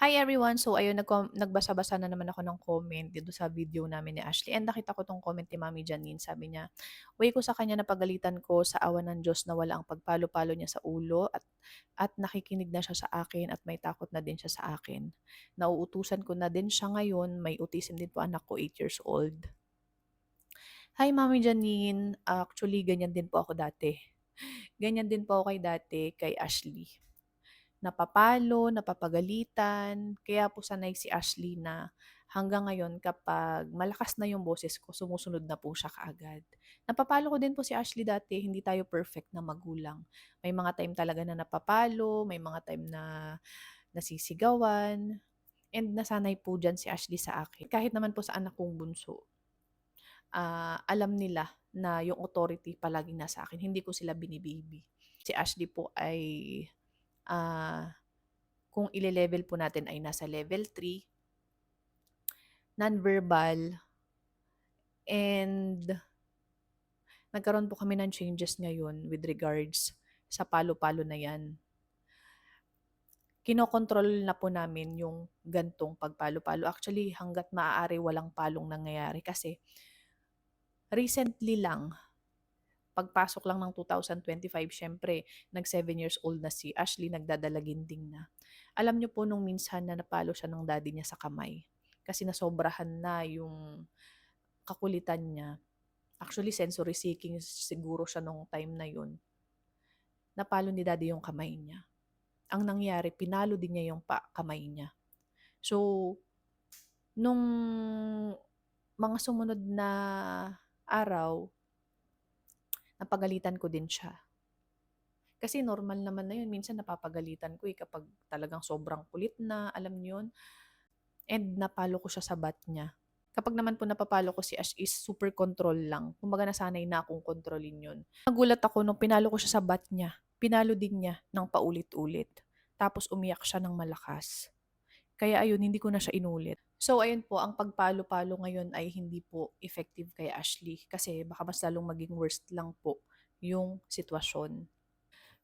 Hi everyone! So ayun, nagbasa-basa na naman ako ng comment dito sa video namin ni Ashley and nakita ko tong comment ni Mami Janine. Sabi niya, "Way ko sa kanya napagalitan ko sa awa ng Diyos na wala ang pagpalo-palo niya sa ulo at nakikinig na siya sa akin at may takot na din siya sa akin. Nauutusan ko na din siya ngayon, may autism din po anak ko, 8 years old." Hi Mami Janine! Actually, ganyan din po ako dati. Ganyan din po ako kay Ashley. Napapalo, napapagalitan. Kaya po sanay si Ashley na hanggang ngayon kapag malakas na yung boses ko, sumusunod na po siya kaagad. Napapalo ko din po si Ashley dati, hindi tayo perfect na magulang. May mga time talaga na napapalo, may mga time na nasisigawan, and nasanay po dyan si Ashley sa akin. Kahit naman po sa anak kong bunso, alam nila na yung authority palaging nasa akin, hindi ko sila binibibi. Si Ashley po ay ah kung ile-level po natin ay nasa level 3, non-verbal, and nagkaroon po kami ng changes ngayon with regards sa palo-palo na 'yan. Kinokontrol na po namin yung gantong pagpalo-palo. Actually, hangga't maaari walang palong nangyayari kasi recently lang, pagpasok lang ng 2025, siyempre nag 7 years old na si Ashley, nagdadala-ginting na. Alam niyo po nung minsan na napalo siya ng daddy niya sa kamay, kasi nasobrahan na yung kakulitan niya. Actually, sensory seeking siguro siya nung time na yun. Napalo ni daddy yung kamay niya. Ang nangyari, pinalo din niya yung kamay niya. So, nung mga sumunod na araw, napagalitan ko din siya. Kasi normal naman na yun. Minsan napapagalitan ko kapag talagang sobrang kulit na, alam niyo yun. And napalo ko siya sa bat niya. Kapag naman po napapalo ko si Ash is super control lang. Kumbaga nasanay na akong kontrolin yun. Nagulat ako nung pinalo ko siya sa bat niya. Pinalo din niya ng paulit-ulit. Tapos umiyak siya ng malakas. Kaya ayun, hindi ko na siya inulit. So ayun po, ang pagpalo-palo ngayon ay hindi po effective kay Ashley. Kasi baka mas lalong maging worst lang po yung sitwasyon.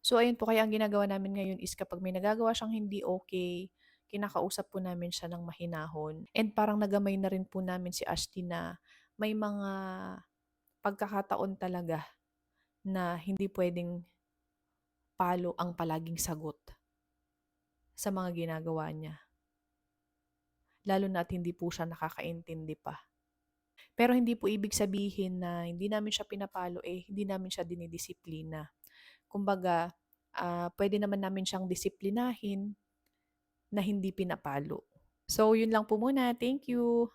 So ayun po, kaya ang ginagawa namin ngayon is kapag may nagagawa siyang hindi okay, kinakausap po namin siya ng mahinahon. And parang nagamay na rin po namin si Ashley na may mga pagkakataon talaga na hindi pwedeng palo ang palaging sagot sa mga ginagawa niya. Lalo na at hindi po siya nakakaintindi pa. Pero hindi po ibig sabihin na hindi namin siya pinapalo, hindi namin siya dinidisiplina. Kumbaga, pwede naman namin siyang disiplinahin na hindi pinapalo. So, yun lang po muna. Thank you.